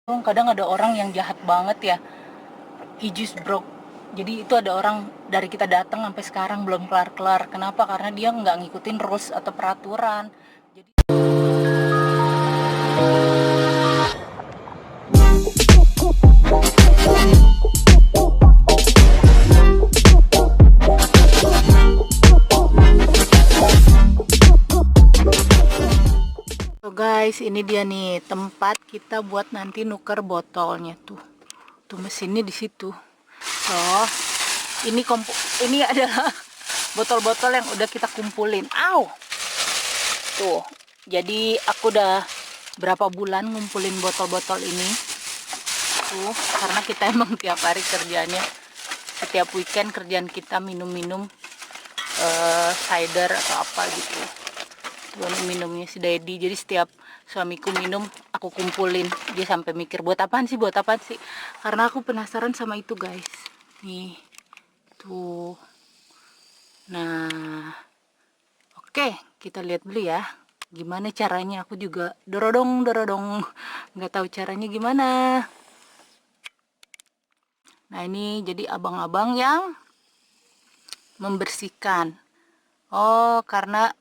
Kadang ada orang yang jahat banget ya, he just broke. Jadi itu ada orang dari kita datang sampai sekarang belum kelar-kelar. Kenapa? Karena dia nggak ngikutin rules atau peraturan. Jadi so guys, ini dia nih tempat kita buat nanti nuker botolnya tuh. Tuh mesinnya di situ. So, ini adalah botol-botol yang udah kita kumpulin. Aw. Tuh. Jadi aku udah berapa bulan ngumpulin botol-botol ini. Tuh, karena kita emang tiap hari kerjanya, setiap weekend kerjaan kita minum-minum cider atau apa gitu. Minumnya si Daddy. Jadi setiap suamiku minum aku kumpulin. Dia sampai mikir buat apaan sih, karena aku penasaran sama itu guys. Nih tuh. Nah, oke, kita lihat dulu ya gimana caranya. Aku juga dorodong nggak tahu caranya gimana. Nah, ini jadi abang-abang yang membersihkan. Oh, karena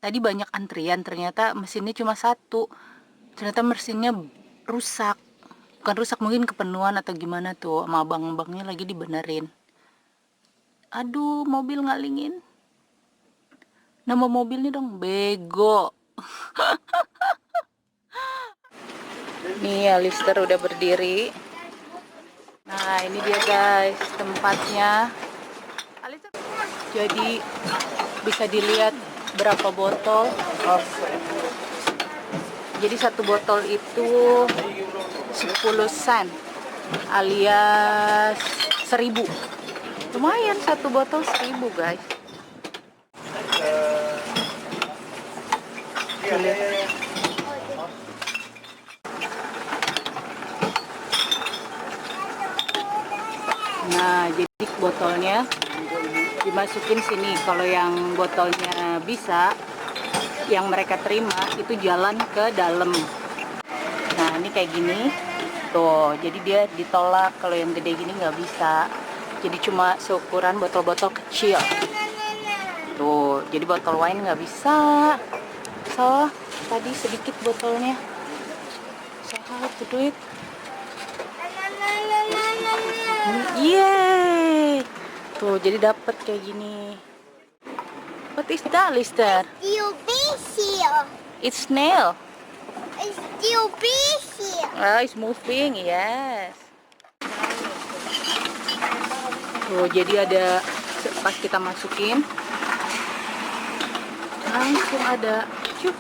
tadi banyak antrian, ternyata mesinnya cuma satu. Ternyata mesinnya rusak. Bukan rusak, mungkin kepenuhan atau gimana tuh. Sama abang-abangnya lagi dibenerin. Aduh, mobil ngalingin. Nama mobilnya dong, bego. Nih, Alistair udah berdiri. Nah, ini dia guys, tempatnya. Jadi bisa dilihat berapa botol. Jadi satu botol itu 10 sen alias 1000. Lumayan, satu botol 1000 guys. Nah, jadi botolnya dimasukin sini. Kalau yang botolnya bisa, yang mereka terima itu jalan ke dalam. Nah, ini kayak gini tuh, jadi dia ditolak. Kalau yang gede gini nggak bisa, jadi cuma seukuran botol-botol kecil tuh. Jadi botol wine nggak bisa. So tadi sedikit botolnya, so how to do it. Yeay tuh, jadi dapet kayak gini. What is that, Lister? Still busy. It's snail. It's still busy. Oh, it's moving, yes. Tuh, jadi ada, pas kita masukin langsung ada cuk.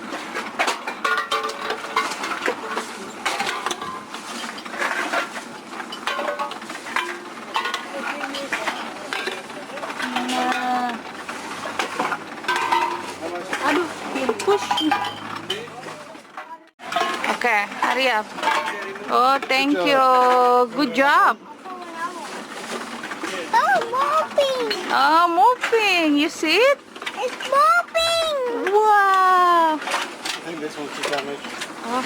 Nah, aduh, push. Oke, hurry up. Oh, thank you. Good job. Oh, moving. Oh, moving. You see it? It's moving. Wow. I think this one's too damaged. Oh.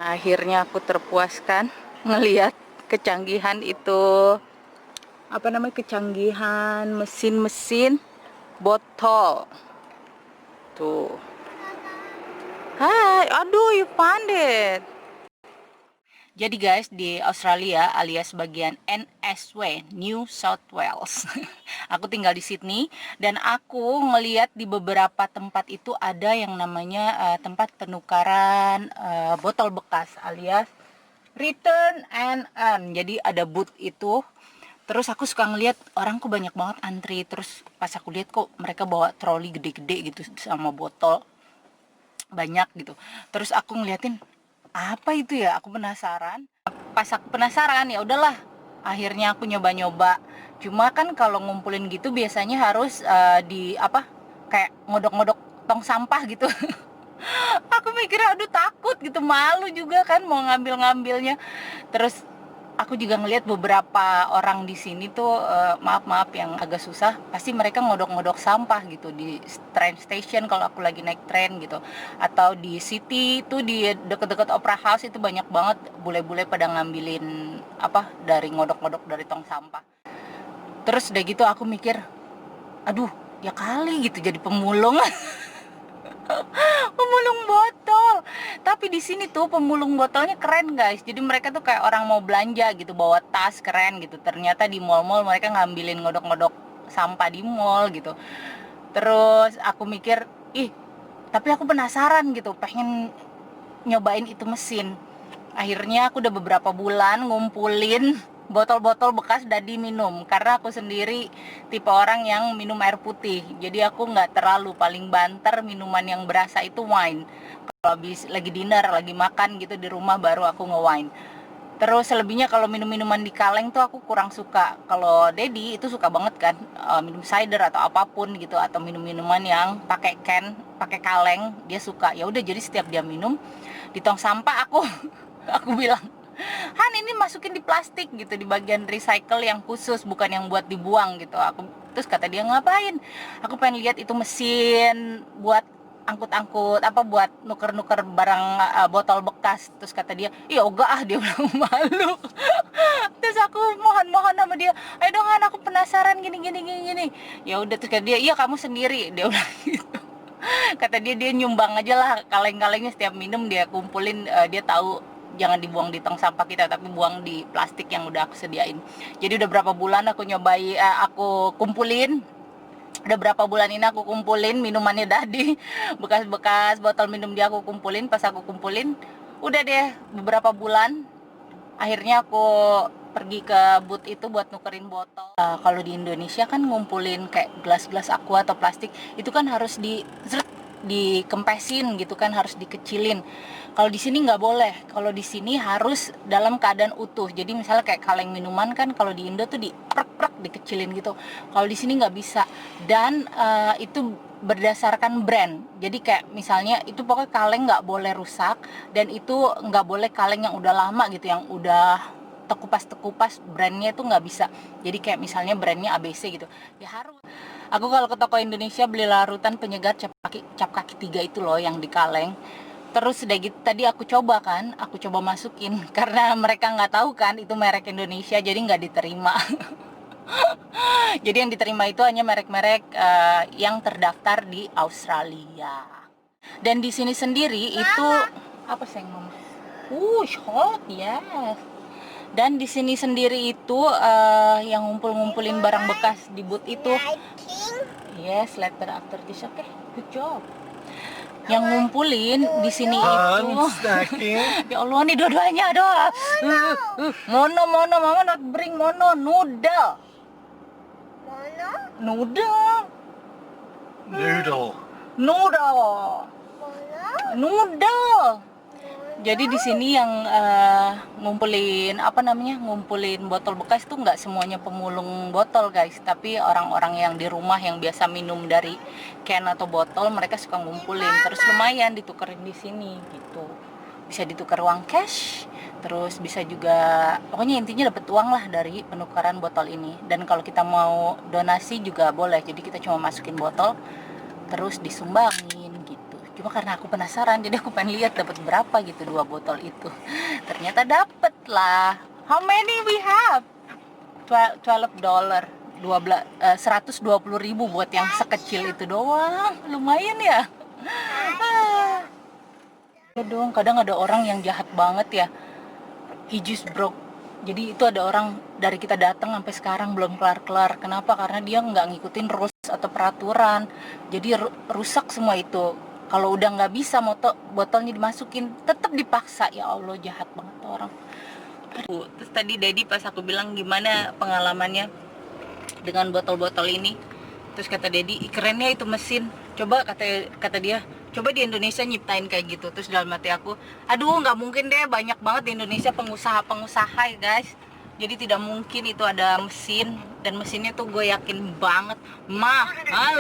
Akhirnya aku terpuaskan ngelihat kecanggihan itu. Apa namanya, kecanggihan mesin-mesin botol. Tuh. Hai, aduh, you found it. Jadi guys, di Australia alias bagian NSW, New South Wales. Aku tinggal di Sydney dan aku ngeliat di beberapa tempat itu ada yang namanya tempat penukaran botol bekas alias return and earn. Jadi ada booth itu. Terus aku suka ngeliat orang kok banyak banget antri. Terus pas aku lihat kok mereka bawa troli gede-gede gitu sama botol banyak gitu. Terus aku ngeliatin apa itu ya, aku penasaran. Pas aku penasaran, ya udahlah, akhirnya aku nyoba-nyoba. Cuma kan kalau ngumpulin gitu biasanya harus di apa, kayak ngodok-ngodok tong sampah gitu. Aku mikir aduh takut gitu, malu juga kan mau ngambil-ngambilnya. Terus aku juga ngelihat beberapa orang di sini tuh maaf yang agak susah, pasti mereka ngodok-ngodok sampah gitu di train station kalau aku lagi naik tren gitu, atau di city tuh di deket-deket Opera House itu banyak banget bule-bule pada ngambilin apa dari ngodok-ngodok dari tong sampah. Terus udah gitu aku mikir, aduh ya kali gitu jadi pemulung. Pemulung botol. Tapi di sini tuh pemulung botolnya keren guys. Jadi mereka tuh kayak orang mau belanja gitu, bawa tas keren gitu. Ternyata di mall-mall mereka ngambilin ngodok-ngodok sampah di mall gitu. Terus aku mikir, ih, tapi aku penasaran gitu, pengen nyobain itu mesin. Akhirnya aku udah beberapa bulan ngumpulin botol-botol bekas dadi minum, karena aku sendiri tipe orang yang minum air putih, jadi aku nggak terlalu, paling banter minuman yang berasa itu wine. Kalau habis lagi dinner, lagi makan gitu di rumah baru aku nge-wine. Terus selebihnya kalau minum minuman di kaleng tuh aku kurang suka. Kalau Dedi itu suka banget kan, minum cider atau apapun gitu, atau minum minuman yang pakai can, pakai kaleng, dia suka. Ya udah, jadi setiap dia minum di tong sampah aku bilang, Han, ini masukin di plastik gitu, di bagian recycle yang khusus, bukan yang buat dibuang gitu. Terus kata dia, ngapain? Aku pengen lihat itu mesin buat angkut-angkut apa, buat nuker-nuker barang botol bekas. Terus kata dia, iya enggak ah, dia bilang malu. Terus aku mohon sama dia, ayo dong Han, aku penasaran gini. Ya udah, terus kata dia, iya kamu sendiri, dia bilang gitu. Kata dia nyumbang aja lah kaleng-kalengnya, setiap minum dia kumpulin, dia tahu jangan dibuang di tong sampah kita, tapi buang di plastik yang udah aku sediain. Jadi udah berapa bulan aku aku kumpulin, udah berapa bulan ini aku kumpulin minumannya Dadi, bekas-bekas botol minum dia aku kumpulin. Pas aku kumpulin, udah deh beberapa bulan, akhirnya aku pergi ke booth itu buat nukerin botol. Kalau di Indonesia kan ngumpulin kayak gelas-gelas aqua atau plastik, itu kan harus dikempesin gitu kan, harus dikecilin. Kalau di sini nggak boleh. Kalau di sini harus dalam keadaan utuh. Jadi misalnya kayak kaleng minuman kan, kalau di Indo tuh diprek-prek dikecilin gitu. Kalau di sini nggak bisa. Dan itu berdasarkan brand. Jadi kayak misalnya itu pokoknya kaleng nggak boleh rusak, dan itu nggak boleh kaleng yang udah lama gitu, yang udah tekupas brandnya itu nggak bisa. Jadi kayak misalnya brandnya ABC gitu, ya harus. Aku kalau ke toko Indonesia beli larutan penyegar cap kaki 3 itu loh yang di kaleng. Terus udah gitu tadi aku coba masukin karena mereka nggak tahu kan itu merek Indonesia, jadi nggak diterima. Jadi yang diterima itu hanya merek-merek yang terdaftar di Australia. Dan di sini sendiri itu apa sayang mama? Hot, yes. Dan di sini sendiri itu yang ngumpulin barang bekas di booth itu. Yes, later after this, okay, good job. Yang ngumpulin di sini itu, ya Allah, nih dua-duanya aduh. Mono, mama not bring mono, noodle. Jadi di sini yang ngumpulin botol bekas itu nggak semuanya pemulung botol guys, tapi orang-orang yang di rumah yang biasa minum dari can atau botol, mereka suka ngumpulin. Terus lumayan ditukerin di sini gitu, bisa ditukar uang cash, terus bisa juga, pokoknya intinya dapat uang lah dari penukaran botol ini. Dan kalau kita mau donasi juga boleh, jadi kita cuma masukin botol terus disumbangin gitu. Cuma karena aku penasaran, jadi aku pengen lihat dapat berapa gitu 2 botol itu. Ternyata dapet lah. How many we have? $12, 120.000 buat yang sekecil itu doang. Lumayan ya. Ya dong, kadang ada orang yang jahat banget ya. He just broke. Jadi itu ada orang dari kita datang sampai sekarang belum kelar-kelar. Kenapa? Karena dia nggak ngikutin rules atau peraturan. Jadi rusak semua itu. Kalau udah nggak bisa botolnya dimasukin, tetap dipaksa. Ya Allah, jahat banget orang. Terus tadi Daddy pas aku bilang gimana pengalamannya dengan botol-botol ini, terus kata Daddy, kerennya itu mesin. Coba kata dia, coba di Indonesia nyiptain kayak gitu. Terus dalam hati aku, aduh nggak mungkin deh, banyak banget di Indonesia pengusaha ya guys. Jadi tidak mungkin itu ada mesin, dan mesinnya tuh gue yakin banget mahal.